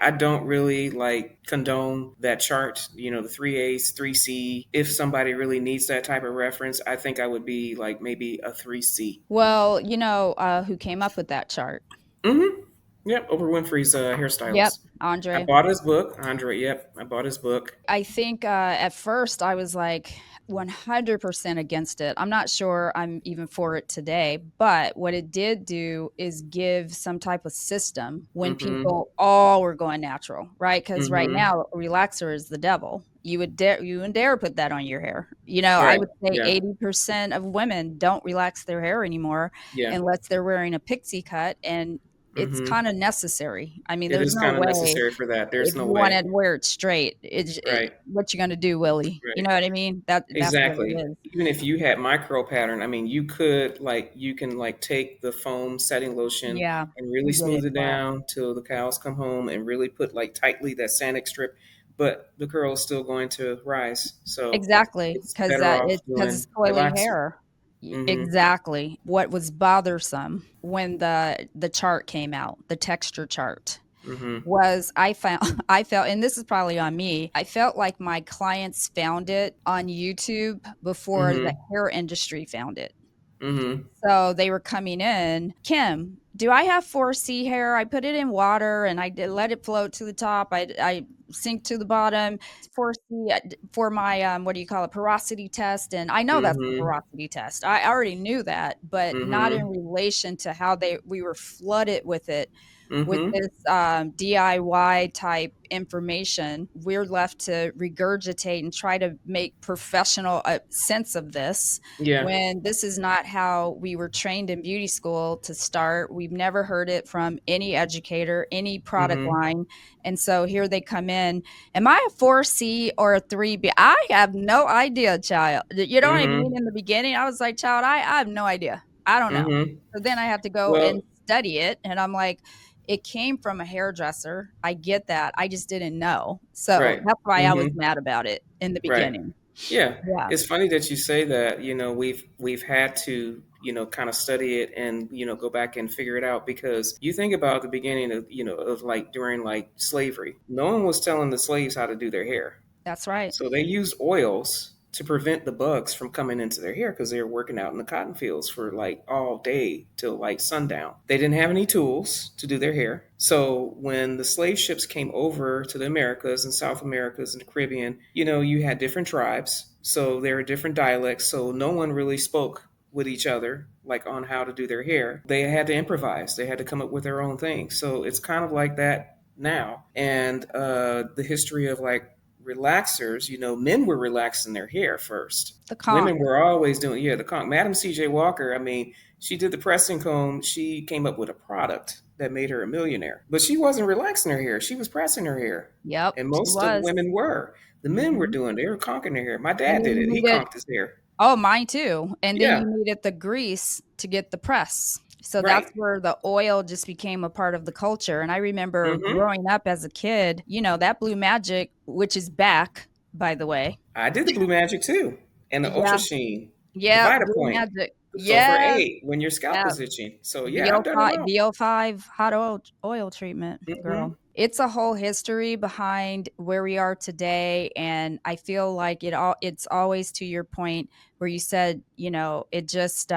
I don't really like condone that chart, the 3A's, 3C. If somebody really needs that type of reference, I think I would be like maybe a 3C. Well, who came up with that chart? Mm-hmm. Yep, Oprah Winfrey's Yep, hairstylist. I Andre. bought his book, Andre. Yep, I bought his book. I think at first I was like 100% against it. I'm not sure I'm even for it today, but what it did do is give some type of system when Mm-hmm. people all were going natural, right? Because right Mm-hmm. now, a relaxer is the devil. You wouldn't dare put that on your hair. I Right. would say Yeah. 80% of women don't relax their hair anymore Yeah. unless they're wearing a pixie cut, and it's Mm-hmm. kind of necessary. I mean, It there's is no kind of way necessary for that. if There's no you want way. to wear it straight, Right. what you gonna do, Willie? You Right. know what I mean? That's what it Exactly. is. Even if you had micro pattern, I mean, you can like take the foam setting lotion Yeah, and really and get smooth it it flat. down till the cows come home and really put like tightly that Sanic strip, but the curl is still going to rise. So Exactly, it's because better off it's doing coily relaxer. hair. Mm-hmm. Exactly. What was bothersome when the chart came out, the texture chart, Mm-hmm. was I found I felt, and this is probably on me, I felt like my clients found it on YouTube before the Mm-hmm. hair industry found it. Mm-hmm. So they were coming in, Kim, do I have 4C hair? I put it in water and I did let it float to the top. I sink to the bottom. 4C for my, what do you call it, porosity test. And I know that's the Mm-hmm. porosity test. I already knew that, but not in Mm-hmm. relation to how we were flooded with it, with Mm-hmm. this DIY type information. We're left to regurgitate and try to make professional sense of this, Yeah. when this is not how we were trained in beauty school to start. We've never heard it from any educator, any product Mm-hmm. line. And so here they come in. Am I a 4C or a 3B? I have no idea, child. You know what I mean? Mm-hmm. In the beginning, I was like, child, I have no idea. I don't know. Mm-hmm. So then I had to go and Well, study it. And I'm like, it came from a hairdresser. I get that. I just didn't know. So right. that's why I was Mm-hmm. mad about it in the Right. beginning. Yeah, Yeah, it's funny that you say that. We've had to, kind of study it and, go back and figure it out because you think about the beginning of, of like during like slavery. No one was telling the slaves how to do their hair. that's right. So they used oils to prevent the bugs from coming into their hair because they were working out in the cotton fields for like all day till like sundown. They didn't have any tools to do their hair. So when the slave ships came over to the Americas and South Americas and the Caribbean, you had different tribes. So there were different dialects. So no one really spoke with each other like on how to do their hair. They had to improvise. They had to come up with their own thing. So it's kind of like that now. And the history of like relaxers, men were relaxing their hair first. The conch. Women were always doing, yeah, the conch. Madam C.J. Walker, I mean, she did the pressing comb. She came up with a product that made her a millionaire. But she wasn't relaxing her hair. She was pressing her hair. Yep, And she most of was. women were. The men were Mhm. doing, they were conking their hair. My And dad then did you it. He needed, conked his hair. oh, mine too. And then Yeah, you needed the grease to get the press. So that's right. where the oil just became a part of the culture. And I remember Hmm. growing up as a kid, that Blue Magic, which is back, by the way. I did the Blue Magic too. And the Ultra Yeah. Sheen, the Yeah, Vita Blue Point, Magic. the Sulfur Yes. 8 when your scalp Yeah. is itching. So yeah, I've done them VO5 all. VO5 hot oil treatment, Hmm. girl. It's a whole history behind where we are today, and I feel like it's always to your point where you said, it just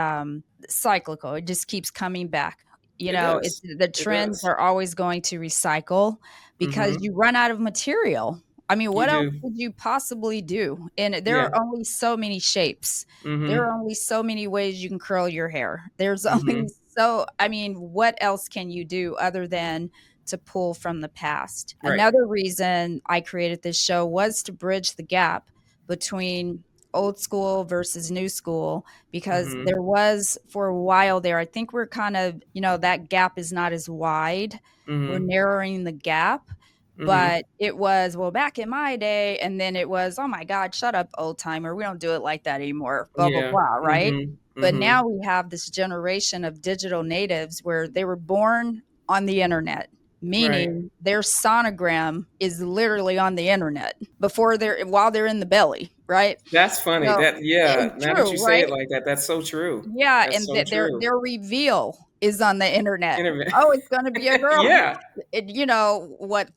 cyclical. It just keeps coming back. It It's does. the It trends does. are always going to recycle because Hmm. you run out of material. I mean, You what else do. could you possibly do? And there Yeah. are only so many shapes. There Hmm. are only so many ways you can curl your hair. There's only Hmm. I mean, what else can you do other than to pull from the past? Right. Another reason I created this show was to bridge the gap between old school versus new school, because Hmm. there was for a while there, I think we're kind of, that gap is not as wide. We're Hmm. narrowing the gap, Hmm. but it was, well, back in my day, and then it was, oh my God, shut up, old timer. We don't do it like that anymore, blah, blah, Yeah. blah, right? Hmm. But Hmm. now we have this generation of digital natives where they were born on the internet, Right. meaning their sonogram is literally on the internet before while they're in the belly. right? That's funny. So That yeah. it's Now that you true, say it right? like that, that's so true. Yeah, That's and so true. their reveal is on the internet. Internet. "Oh, it's gonna be a girl." Yeah.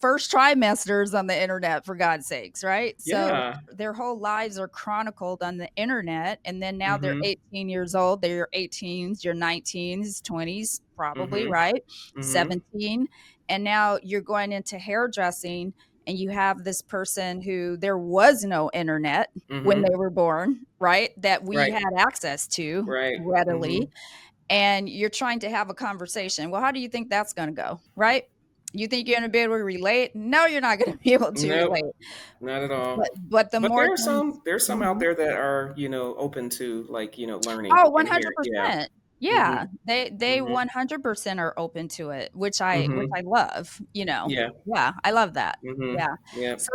First trimesters on the internet, for God's sakes, right? So, Yeah. their whole lives are chronicled on the internet, and then now they're Mhm. 18 years old, they're your 18s, your 19s, 20s, probably, Mhm. right? Mhm. 17, and now you're going into hairdressing, and you have this person who there was no internet when Mhm. they were born, right? That we Right. had access to Right. readily, Mhm. and you're trying to have a conversation. Well, how do you think that's going to go? Right? You think you're going to be able to relate? No, you're not going to be able to Nope. relate. Not at all. But the But more things. there's some out Mhm. there that are, open to like, Oh, learning and here. Yeah. 100%. Mhm. Yeah, they Mhm. 100% are open to it, which I Mhm. love, Yeah. Yeah, I love that. Mhm. Yeah. Yeah. So